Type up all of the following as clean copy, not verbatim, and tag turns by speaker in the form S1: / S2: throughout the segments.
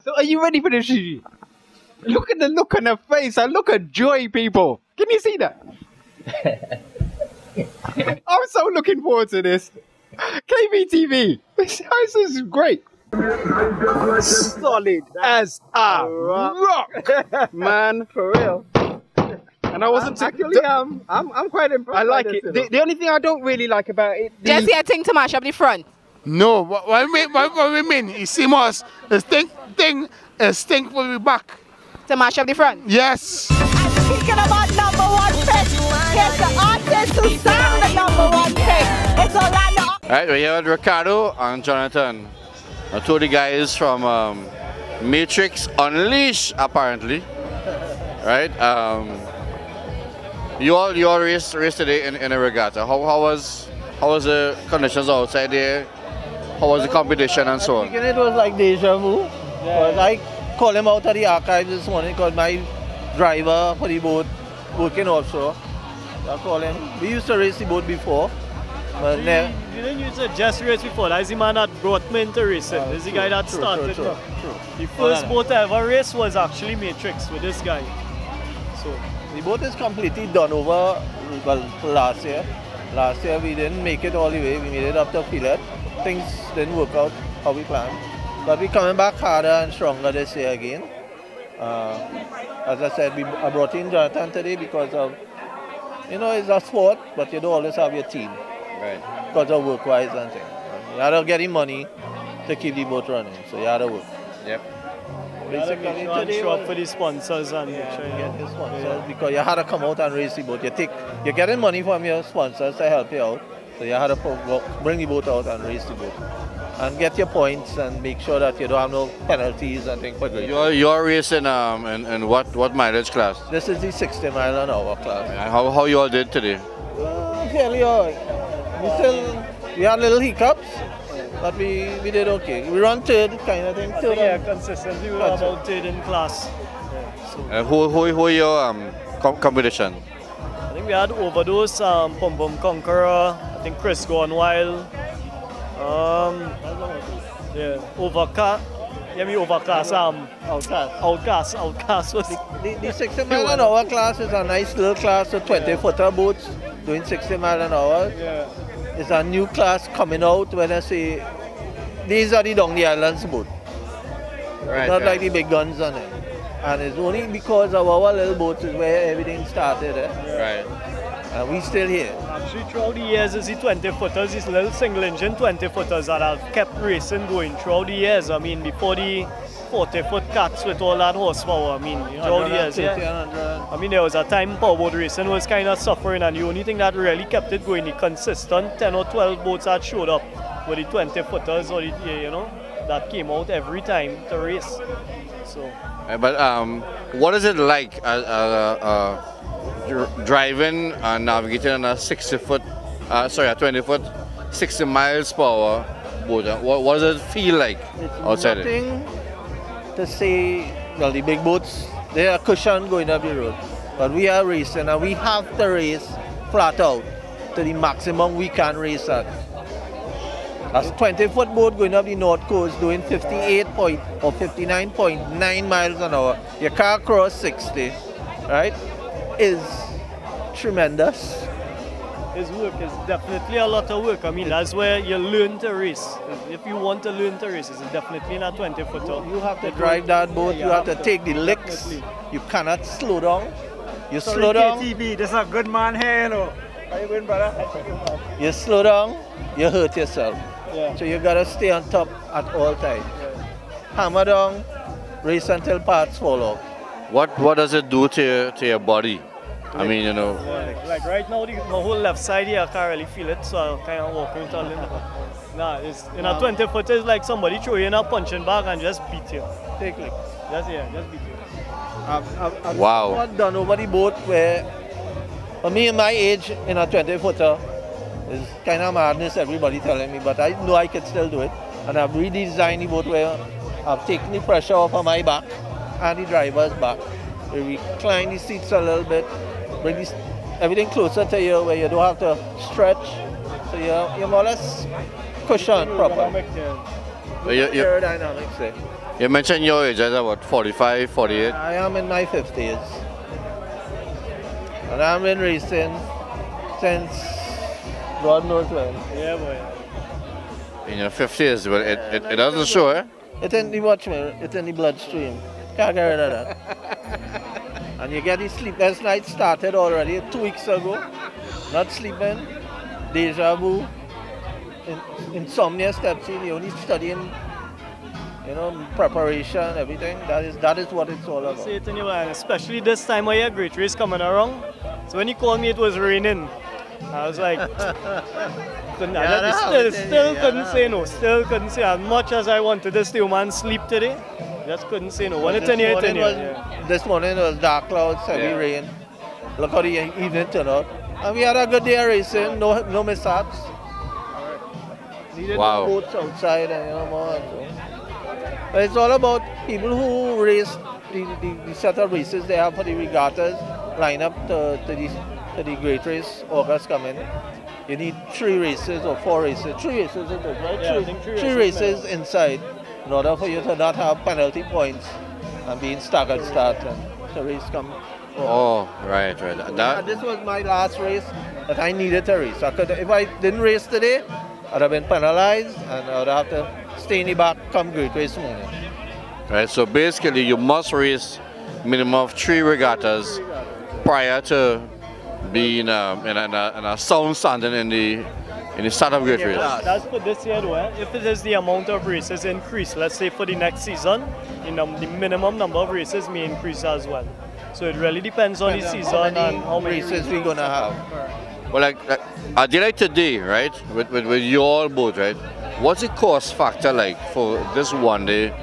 S1: So are you ready for this, Gigi? Look at the look on her face. I look at joy, people. Can you see that? I'm so looking forward to this. KVTV. This is great. Solid as a rock. Man, for real. And I wasn't
S2: actually, I'm quite impressed.
S1: I like it. The only thing I don't really like about it.
S3: Just a thing to mash up the front.
S4: No, what we mean? You see, most the stink will be back.
S3: To mash up the front?
S4: Yes.
S3: And speaking about #1 pick, here's the artist who sang the #1 pick. It's Orlando.
S5: Alright, we're here with Ricardo and Jonathan. Two of the guys from Matrix Unleashed, apparently. Right? You all raced today in a regatta. How was the conditions outside there? How was the competition and so on?
S2: It was like deja vu. Because I called him out of the archives this morning because my driver for the boat working offshore. I called him. We used to race the boat before. But
S6: you didn't use a just race before. That's the man that brought me into racing. This is the guy that started.
S2: True.
S6: The first boat I ever raced was actually Matrix with this guy. So
S2: the boat is completely done over. Well, last year. Last year we didn't make it all the way. We made it up to Filet. Things didn't work out how we planned. But we're coming back harder and stronger this year again. As I said, I brought in Jonathan today because of, it's a sport, but you don't always have your team.
S5: Right.
S2: Because of work-wise and things. You had to get him money to keep the boat running, so you had to work.
S5: Yep.
S6: basically today show up for the sponsors and
S2: get the sponsors because you had to come out and race the boat. You're getting money from your sponsors to help you out, so you had to bring the boat out and race the boat and get your points and make sure that you don't have no penalties and things.
S5: You're racing in what mileage class?
S2: This is the 60 mile an hour class.
S5: And how you all did today?
S2: Fairly alright. We had little hiccups, but we did okay. We run third kind of thing.
S6: Yeah, consistently we were about third in class. Yeah,
S5: so. Who your competition?
S6: I think we had Overdose, Pum Pum Conqueror, I think Chris Gone Wild. Yeah, Overcast. Yeah, me Overcast. Outcast was
S2: the 60 mile an hour class is a nice little class with 20-footer boats doing 60 mile an hour.
S6: Yeah.
S2: It's a new class coming out when I say these are the down the islands boat.
S5: Right,
S2: not like the big guns on it. And it's only because of our little boats is where everything started.
S5: Right.
S2: And we still here.
S6: Actually, throughout the years, it's the 20-footers, these little single-engine 20-footers that have kept racing going throughout the years. I mean, before the 40-foot cats with all that horsepower, I mean, throughout the years. Yeah. I mean, there was a time powerboat racing was kind of suffering, and the only thing that really kept it going, the consistent 10 or 12 boats that showed up were the 20-footers, or that came out every time to race. So.
S5: But what is it like driving and navigating on a 20-foot, 60 miles per hour boat? What does it feel like outside it?
S2: Nothing to say, well, the big boats, they are cushion going up the road. But we are racing and we have to race flat out to the maximum we can race at. That's a 20-foot boat going up the North Coast doing 59.9 miles an hour. Your car cross 60, right? Is tremendous.
S6: It's work. It's definitely a lot of work. I mean, that's where you learn to race. If you want to learn to race, it's definitely not 20-footer.
S2: You have to drive that boat. You have to take the licks. You cannot slow down. You slow down.
S7: KTV, there's a good man here, you know. How you doing, brother?
S2: You slow down, you hurt yourself.
S6: Yeah.
S2: So you gotta stay on top at all times.
S6: Yeah.
S2: Hammer down, race until parts fall off.
S5: What does it do to your body? I mean,
S6: Yeah, like right now, my whole left side here, I can't really feel it, so I'm kind of walking with a little. Nah, it's in a 20-footer, it's like somebody throw you in a punching bag and just beat you.
S2: Take lick.
S6: Just beat you.
S2: I've
S5: wow.
S2: not done over the boat where, for me in my age, in a 20-footer, it's kind of madness, everybody telling me, but I know I can still do it. And I've redesigned the boat where I've taken the pressure off of my back and the driver's back. We recline the seats a little bit, bring everything closer to you where you don't have to stretch. So you're more or less cushion proper.
S6: Aerodynamic, yeah.
S2: Aerodynamics there.
S5: You mentioned your age, is about 45, 48?
S2: I am in my 50s. And I've been racing since God knows when.
S6: Yeah, boy.
S5: In your 50s, but it doesn't show, eh?
S2: It's in the watch me, it's in the bloodstream. Can't get rid of that. And you get the sleepless night started already 2 weeks ago. Not sleeping, deja vu, insomnia steps in, you only studying, you know, preparation, everything. That is what it's all about.
S6: See it in your mind, especially this time of year, great race coming around. So when you called me, it was raining. I was like, still couldn't say no. Still couldn't say. As much as I wanted to stay home and sleep today, just couldn't say no.
S2: This morning it was dark clouds, heavy rain. Look how the evening turned out. And we had a good day racing, no mishaps. Needed
S5: Wow.
S2: boats outside and you know more. So. But it's all about people who race the set of races they have for the regattas line up to the great race August coming. You need 3 races or 4 races. 3 races, isn't it, right?
S6: Yeah, I think three
S2: three races inside in order for you to not have penalty points and being staggered start and the race come.
S5: Oh, right.
S2: This was my last race that I needed to race. If I didn't race today, I'd have been penalized and I would have to stay in the back come great race morning.
S5: Right, so basically you must race minimum of 3 regattas prior to being in a sound standing in the start of great race.
S6: That's for this year though. If it is the amount of races increase, let's say for the next season, the minimum number of races may increase as well. So it really depends on the season and how many
S2: races we're gonna have.
S5: Well, like a day like today, right, with your boat, right, what's the cost factor like for this one day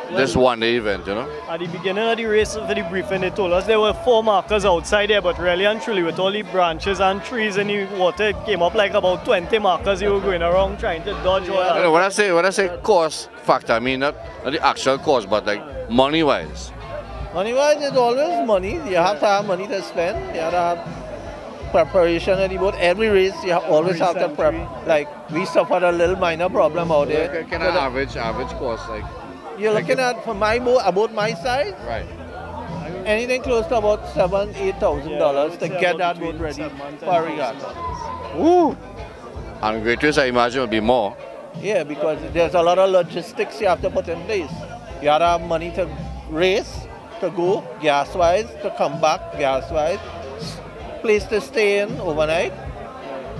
S5: event, you know?
S6: At the beginning of the race, for the briefing, they told us there were 4 markers outside there, but really and truly with all the branches and trees in the water, it came up like about 20 markers you were going around trying to dodge all that.
S5: You know, when I say cost factor, I mean not the actual cost, but like money-wise.
S2: Money-wise, it's always money. You have to have money to spend. You have to have preparation of the boat. Every race, you always have to prep. Like, we suffered a little minor problem out there.
S5: Can I average cost, like?
S2: You're looking at, for my boat, about my size,
S5: right,
S2: anything close to about $7,000-8,000 to get that boat ready for regatta.
S5: Woo! And great race, I imagine, will be more.
S2: Yeah, because there's a lot of logistics you have to put in place. You have to have money to race, to go, gas-wise, to come back, gas-wise, place to stay in overnight.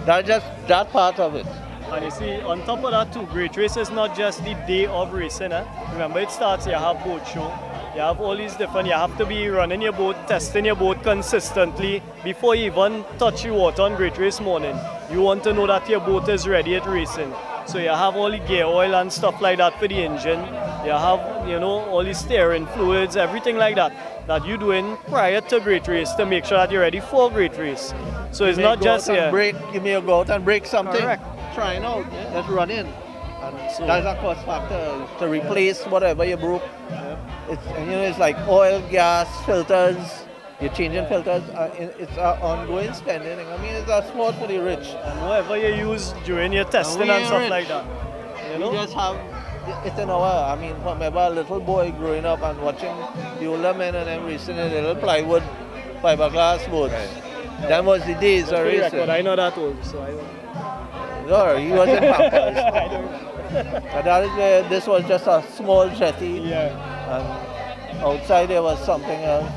S2: That's just that part of it.
S6: And you see, on top of that too, great race is not just the day of racing. Remember, it starts, you have boat show. You have all these different, you have to be running your boat, testing your boat consistently before you even touch the water on great race morning. You want to know that your boat is ready at racing. So you have all the gear oil and stuff like that for the engine. You have, you know, all the steering fluids, everything like that you're doing prior to great race to make sure that you're ready for great race. So it's not just
S2: give me a go out and break something.
S6: Correct.
S2: Trying out, let's run in. And so that's a cost factor to replace whatever you broke. It's like oil, gas, filters. You're changing filters. It's an ongoing spending. I mean, it's a sport for the rich.
S6: And whatever you use during your testing and stuff like that. You know?
S2: We just have it's an hour. I mean, remember a little boy growing up and watching the older men and them racing in little plywood fiberglass boats. Right. That was the days of racing.
S6: But I know that old, so I don't.
S2: No, he was in Pampers. But that is where this was just a small jetty.
S6: Yeah.
S2: And outside there was something else.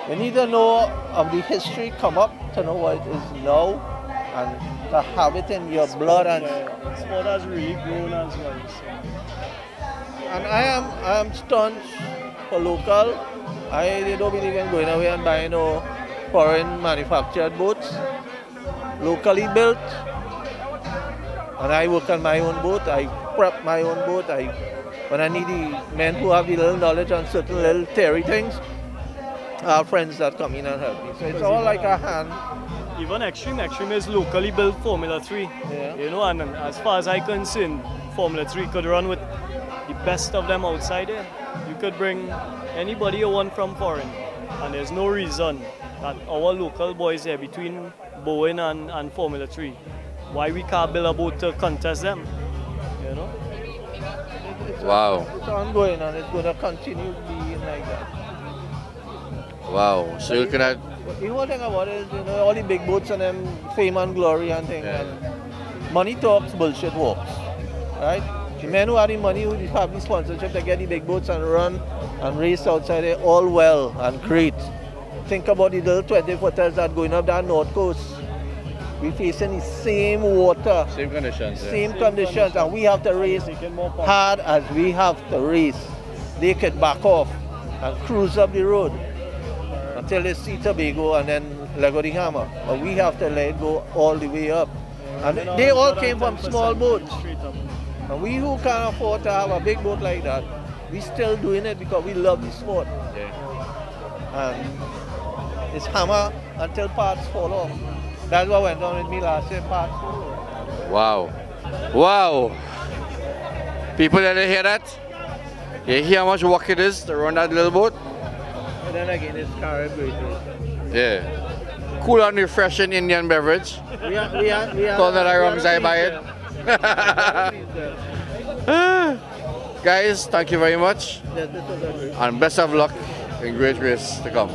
S2: You need to know of the history, come up to know what it is now, and to have it in your blood. And
S6: the sport has really grown as well. So.
S2: And I am staunch for local. I don't believe in going away and buying no foreign manufactured boats. Locally built. And I work on my own boat, I prep my own boat. When I need the men who have the little knowledge on certain little theory things, I have friends that come in and help me. So it's all like a hand.
S6: Even Extreme is locally built Formula 3.
S2: Yeah.
S6: You know, and as far as I'm concerned, Formula 3 could run with the best of them outside there. You could bring anybody you want from foreign. And there's no reason that our local boys here between Bowen and Formula 3, why we can't build a boat to contest them, you know?
S5: Wow.
S2: It's ongoing and it's going to continue being like that.
S5: Wow. So you looking at
S2: The whole thing about it is, you know, all the big boats and them fame and glory and things.
S5: Yeah.
S2: And money talks, bullshit walks. Right? The men who have the money, who have the sponsorship to get the big boats and run and race outside there, all well and great. Think about the little 20-footers that going up that north coast. We facing the same water,
S5: same conditions?
S2: same conditions, and we have to race hard as we have to race. They could back off and cruise up the road until they see Tobago and then Lego the Hammer. But we have to let it go all the way up. And they all came from small boats. And we who can't afford to have a big boat like that, we still doing it because we love the sport.
S5: Yeah.
S2: And it's hammer until parts fall off. That's what went on with me last year, parts fall off.
S5: Wow. Wow. People that hear that? You hear how much work it is to run that little boat?
S2: And then again, it's carried.
S5: Yeah. Cool and refreshing Indian beverage.
S2: We are
S5: Call that wrong as I buy it. Guys, thank you very much.
S2: This was a great.
S5: And best of luck in great race to come.